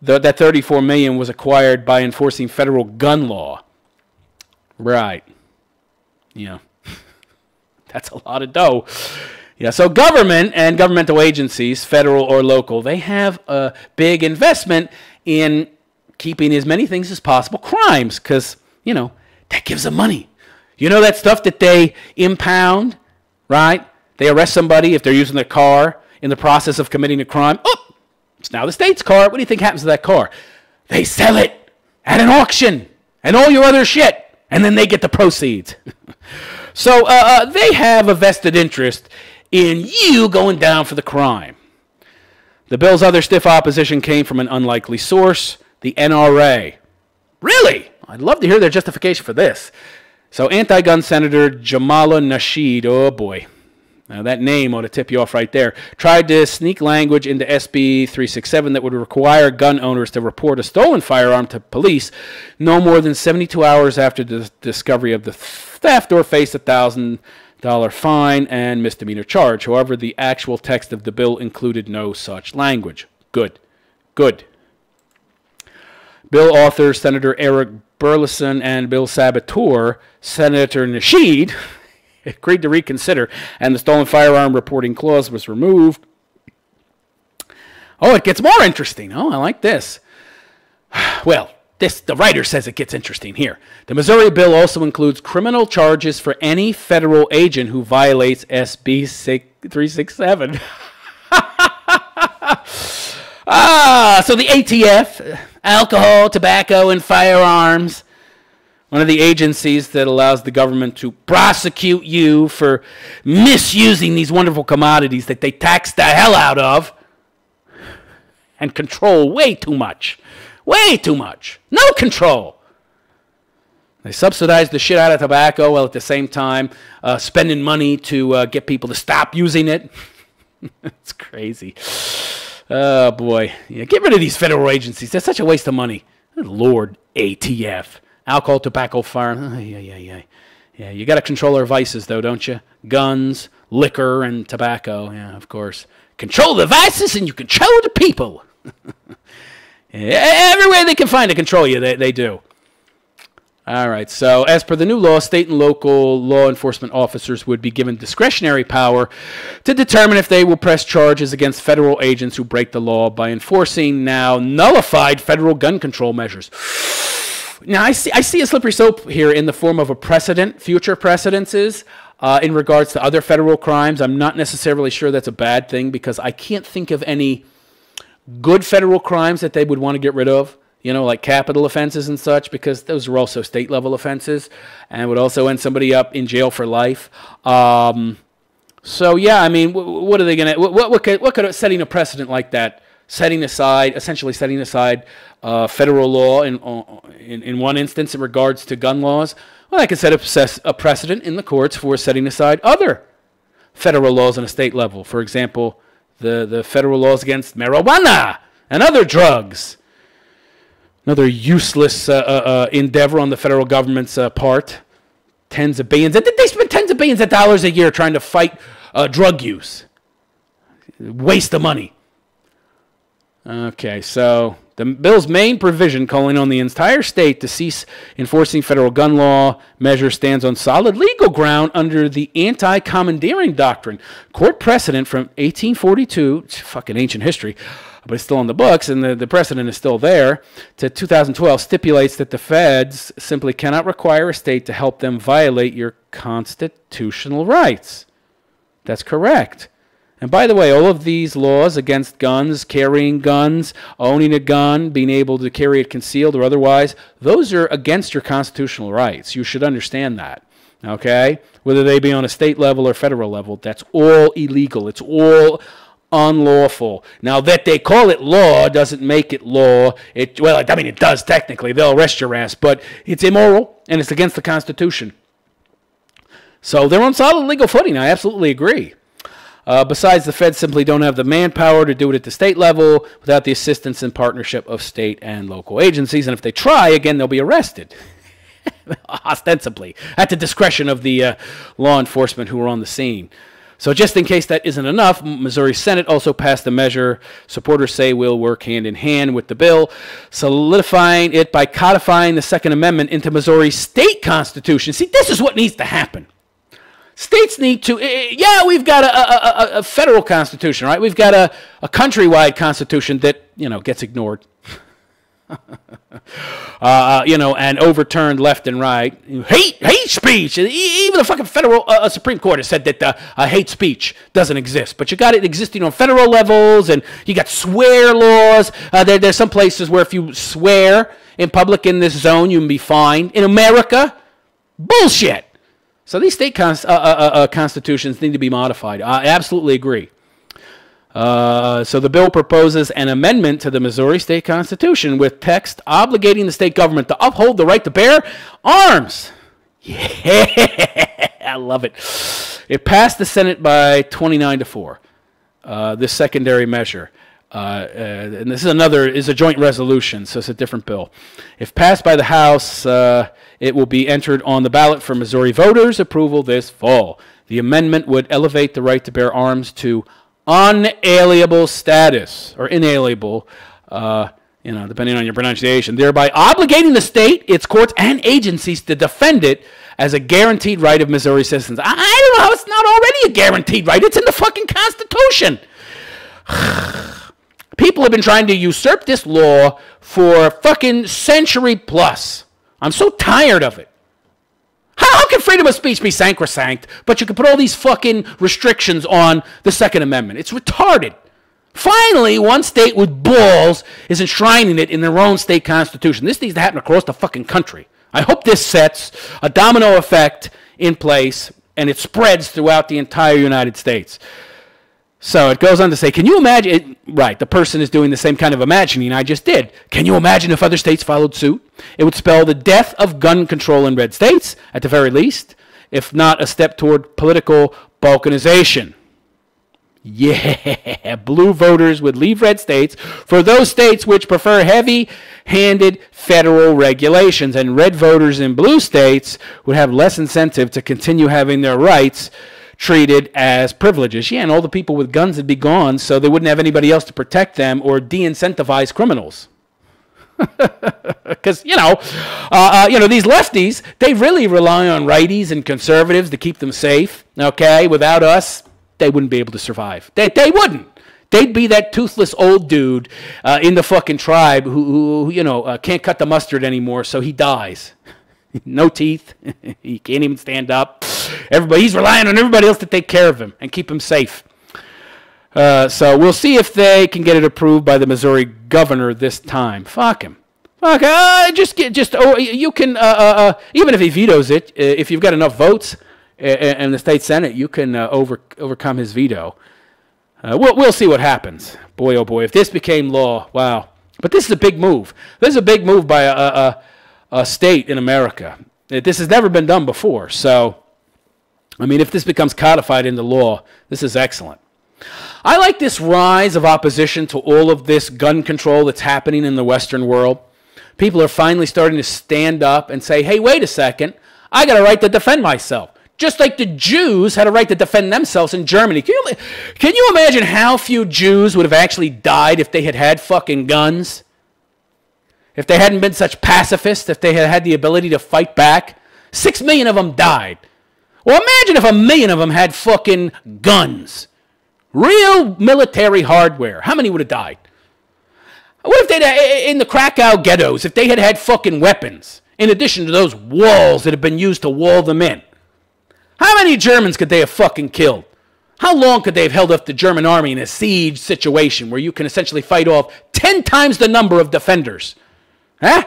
$34 million was acquired by enforcing federal gun law. Right. Yeah, that's a lot of dough. Yeah, so government and governmental agencies, federal or local, they have a big investment in keeping as many things as possible crimes because, that gives them money. You know that stuff that they impound, right? They arrest somebody if they're using their car in the process of committing a crime. Oh, it's now the state's car. What do you think happens to that car? They sell it at an auction and all your other shit. And then they get the proceeds. So they have a vested interest in you going down for the crime. The bill's other stiff opposition came from an unlikely source, the NRA. Really? I'd love to hear their justification for this. So anti-gun Senator Jamala Nasheed, oh boy. Now that name ought to tip you off right there. Tried to sneak language into SB 367 that would require gun owners to report a stolen firearm to police no more than 72 hours after the discovery of the theft or face a $1,000 fine and misdemeanor charge. However, the actual text of the bill included no such language. Good. Bill authors Senator Eric Burleson and Bill Sabateur, Senator Nasheed, agreed to reconsider, and the stolen firearm reporting clause was removed. Oh, it gets more interesting. Oh, I like this. Well, the writer says it gets interesting here. The Missouri bill also includes criminal charges for any federal agent who violates SB 367. So the ATF, alcohol, tobacco, and firearms, one of the agencies that allows the government to prosecute you for misusing these wonderful commodities that they tax the hell out of and control way too much. Way too much. No control. They subsidize the shit out of tobacco while at the same time spending money to get people to stop using it. It's crazy. Oh, boy. Yeah, get rid of these federal agencies. They're such a waste of money. Good Lord, ATF. Alcohol, tobacco, fire. Yeah, you got to control our vices, though, don't you? Guns, liquor, and tobacco. Yeah, of course. Control the vices and you control the people. Every way they can find to control you, they do. All right, so as per the new law, state and local law enforcement officers would be given discretionary power to determine if they will press charges against federal agents who break the law by enforcing now nullified federal gun control measures. Now, I see a slippery slope here in the form of a precedent, future precedences in regards to other federal crimes. I'm not necessarily sure that's a bad thing because I can't think of any good federal crimes that they would want to get rid of. You know, like capital offenses and such, because those are also state-level offenses and would also end somebody up in jail for life. So, yeah, I mean, what are they going to... What could setting a precedent like that, essentially setting aside federal law in one instance in regards to gun laws, well, I could set up a precedent in the courts for setting aside other federal laws on a state level. For example, the federal laws against marijuana and other drugs. Another useless endeavor on the federal government's part. Tens of billions. They spend tens of billions of dollars a year trying to fight drug use. Waste of money. Okay, so the bill's main provision calling on the entire state to cease enforcing federal gun law measure stands on solid legal ground under the anti-commandeering doctrine. Court precedent from 1842, it's fucking ancient history, but it's still on the books, and the precedent is still there, to 2012 stipulates that the feds simply cannot require a state to help them violate your constitutional rights. That's correct. And by the way, all of these laws against guns, carrying guns, owning a gun, being able to carry it concealed or otherwise, those are against your constitutional rights. You should understand that. Okay? Whether they be on a state level or federal level, that's all illegal. It's all unlawful. Now, that they call it law doesn't make it law. It does technically. They'll arrest your ass, but it's immoral and it's against the Constitution. So they're on solid legal footing. I absolutely agree. Besides, the feds simply don't have the manpower to do it at the state level without the assistance and partnership of state and local agencies. And if they try, again, they'll be arrested. Ostensibly. At the discretion of the law enforcement who are on the scene. So just in case that isn't enough, Missouri Senate also passed a measure supporters say will work hand in hand with the bill, solidifying it by codifying the Second Amendment into Missouri's state constitution. See, this is what needs to happen. States need to, we've got a federal constitution, right? We've got a countrywide constitution that, gets ignored. And overturned left and right. Hate speech. Even the fucking federal Supreme Court has said that hate speech doesn't exist. But you got it existing on federal levels, and you got swear laws. There's some places where if you swear in public in this zone, you can be fined. In America, bullshit. So these state constitutions need to be modified. I absolutely agree. So the bill proposes an amendment to the Missouri State Constitution with text obligating the state government to uphold the right to bear arms. Yeah, I love it. It passed the Senate by 29-4. This secondary measure. And this is a joint resolution, so it's a different bill. If passed by the House, it will be entered on the ballot for Missouri voters' approval this fall. The amendment would elevate the right to bear arms to unalienable status, or inalienable, depending on your pronunciation, thereby obligating the state, its courts, and agencies to defend it as a guaranteed right of Missouri citizens. I don't know how it's not already a guaranteed right. It's in the fucking Constitution. People have been trying to usurp this law for fucking century plus. I'm so tired of it. How can freedom of speech be sacrosanct, but you can put all these fucking restrictions on the Second Amendment? It's retarded. Finally, one state with balls is enshrining it in their own state constitution. This needs to happen across the fucking country. I hope this sets a domino effect in place and it spreads throughout the entire United States. So it goes on to say, can you imagine, right, the person is doing the same kind of imagining I just did. Can you imagine if other states followed suit? It would spell the death of gun control in red states, at the very least, if not a step toward political balkanization. Yeah, blue voters would leave red states for those states which prefer heavy-handed federal regulations, and red voters in blue states would have less incentive to continue having their rights treated as privileges. Yeah, and all the people with guns would be gone, so they wouldn't have anybody else to protect them or de-incentivize criminals. Because, these lefties, they really rely on righties and conservatives to keep them safe, okay? Without us, they wouldn't be able to survive. They wouldn't. They'd be that toothless old dude in the fucking tribe who can't cut the mustard anymore, so he dies. No teeth. He can't even stand up. He's relying on everybody else to take care of him and keep him safe. So we'll see if they can get it approved by the Missouri governor this time. Fuck him. Fuck. You can even if he vetoes it, if you've got enough votes in the state senate, you can overcome his veto. We'll see what happens. Boy, oh boy, if this became law, wow. But this is a big move. This is a big move by a state in America. This has never been done before. So, if this becomes codified into law, this is excellent. I like this rise of opposition to all of this gun control that's happening in the Western world. People are finally starting to stand up and say, hey, wait a second, I got a right to defend myself. Just like the Jews had a right to defend themselves in Germany. Can you imagine how few Jews would have actually died if they had had fucking guns? If they hadn't been such pacifists, if they had had the ability to fight back? 6 million of them died. Well, imagine if 1 million of them had fucking guns. Real military hardware. How many would have died? What if they, in the Krakow ghettos, if they had had fucking weapons, in addition to those walls that have been used to wall them in? How many Germans could they have fucking killed? How long could they have held up the German army in a siege situation where you can essentially fight off 10 times the number of defenders? Huh?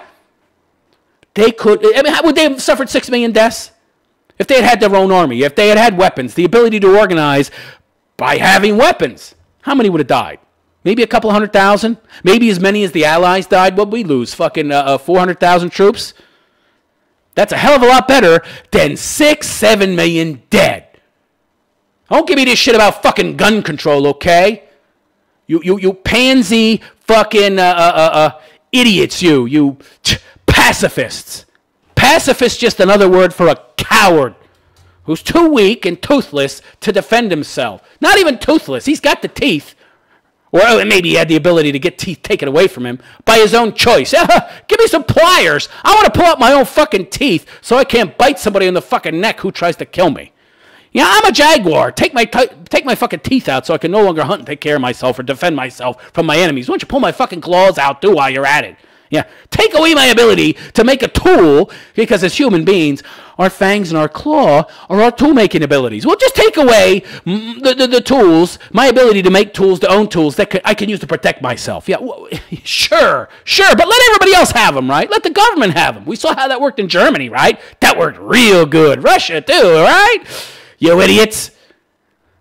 They could, would they have suffered 6 million deaths? If they had had their own army, if they had had weapons, the ability to organize by having weapons, how many would have died? Maybe a couple 100,000? Maybe as many as the Allies died? What we lose? Fucking 400,000 troops? That's a hell of a lot better than 6-7 million dead. Don't give me this shit about fucking gun control, okay? You pansy fucking idiots, you pacifists. Pacifist, just another word for a coward who's too weak and toothless to defend himself. Not even toothless. He's got the teeth. Or maybe he had the ability to get teeth taken away from him by his own choice. Give me some pliers. I want to pull out my own fucking teeth so I can't bite somebody in the fucking neck who tries to kill me. Yeah, I'm a jaguar. Take my fucking teeth out so I can no longer hunt and take care of myself or defend myself from my enemies. Why don't you pull my fucking claws out, too, while you're at it? Yeah, take away my ability to make a tool, because as human beings, our fangs and our claw are our tool-making abilities. Well, just take away the tools, my ability to make tools, to own tools that I can use to protect myself. Yeah, sure, but let everybody else have them, right? Let the government have them. We saw how that worked in Germany, right? That worked real good. Russia, too, right? You idiots.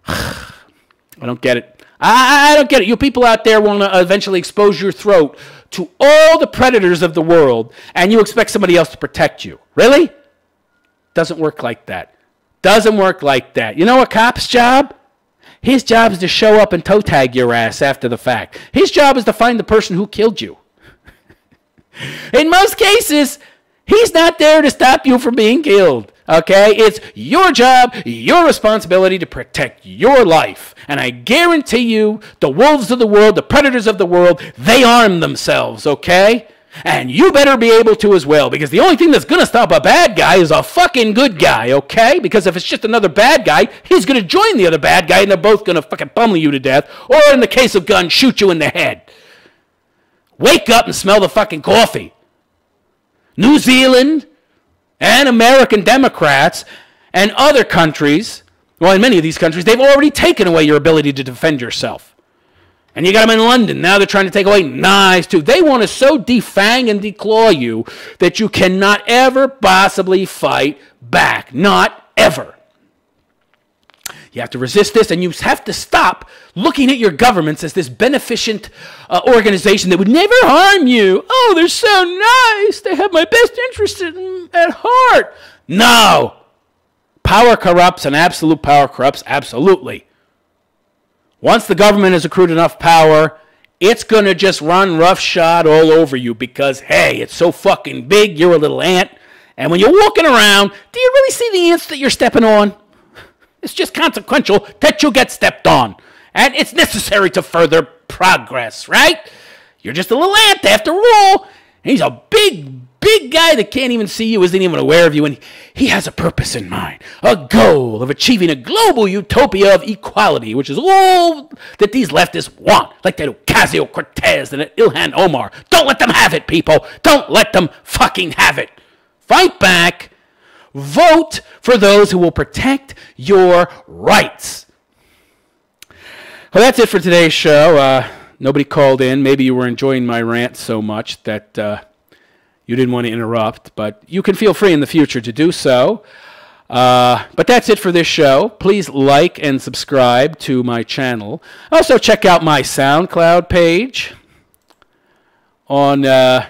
I don't get it. I don't get it. You people out there want to eventually expose your throat to all the predators of the world, and you expect somebody else to protect you. Really? Doesn't work like that. Doesn't work like that. You know a cop's job? His job is to show up and toe tag your ass after the fact. His job is to find the person who killed you. In most cases, he's not there to stop you from being killed. Okay? It's your job, your responsibility to protect your life. And I guarantee you, the wolves of the world, the predators of the world, they arm themselves, okay? And you better be able to as well, because the only thing that's going to stop a bad guy is a fucking good guy, okay? Because if it's just another bad guy, he's going to join the other bad guy, and they're both going to fucking pummel you to death, or in the case of guns, shoot you in the head. Wake up and smell the fucking coffee. New Zealand and American Democrats and other countries, well, in many of these countries, they've already taken away your ability to defend yourself. And you got them in London. Now they're trying to take away knives, too. They want to so defang and declaw you that you cannot ever possibly fight back. Not ever. You have to resist this, and you have to stop looking at your governments as this beneficent organization that would never harm you. Oh, they're so nice. They have my best interest at heart. No. Power corrupts, and absolute power corrupts absolutely. Once the government has accrued enough power, it's going to just run roughshod all over you because, hey, it's so fucking big, you're a little ant. And when you're walking around, do you really see the ants that you're stepping on? It's just consequential that you get stepped on. And it's necessary to further progress, right? You're just a little ant after all. And he's a big guy that can't even see you, isn't even aware of you, and he has a purpose in mind, a goal of achieving a global utopia of equality, which is all that these leftists want, like that Ocasio-Cortez and that Ilhan Omar. Don't let them have it, people. Don't let them fucking have it. Fight back. Vote for those who will protect your rights. Well, that's it for today's show. Nobody called in. Maybe you were enjoying my rant so much that you didn't want to interrupt, but you can feel free in the future to do so. But that's it for this show. Please like and subscribe to my channel. Also, check out my SoundCloud page. You'll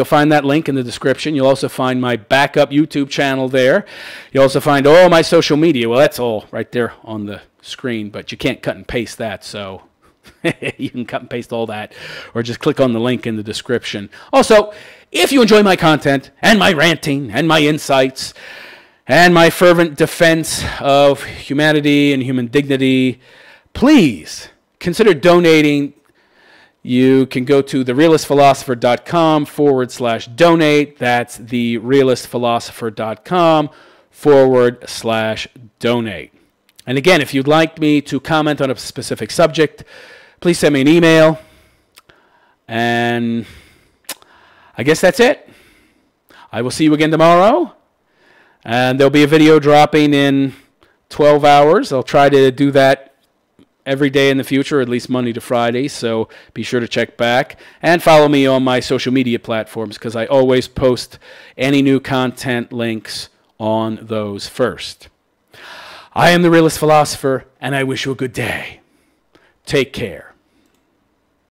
find that link in the description. You'll also find my backup YouTube channel there. You'll also find all my social media. Well, that's all right there on the screen, but you can't cut and paste that, so you can cut and paste all that, or just click on the link in the description. Also, if you enjoy my content and my ranting and my insights and my fervent defense of humanity and human dignity, please consider donating. You can go to therealistphilosopher.com/donate. That's therealistphilosopher.com/donate. And again, if you'd like me to comment on a specific subject, please send me an email. And I guess that's it. I will see you again tomorrow. And there'll be a video dropping in 12 hours. I'll try to do that every day in the future, at least Monday to Friday. So be sure to check back. And follow me on my social media platforms, because I always post any new content links on those first. I am the Realist Philosopher, and I wish you a good day. Take care.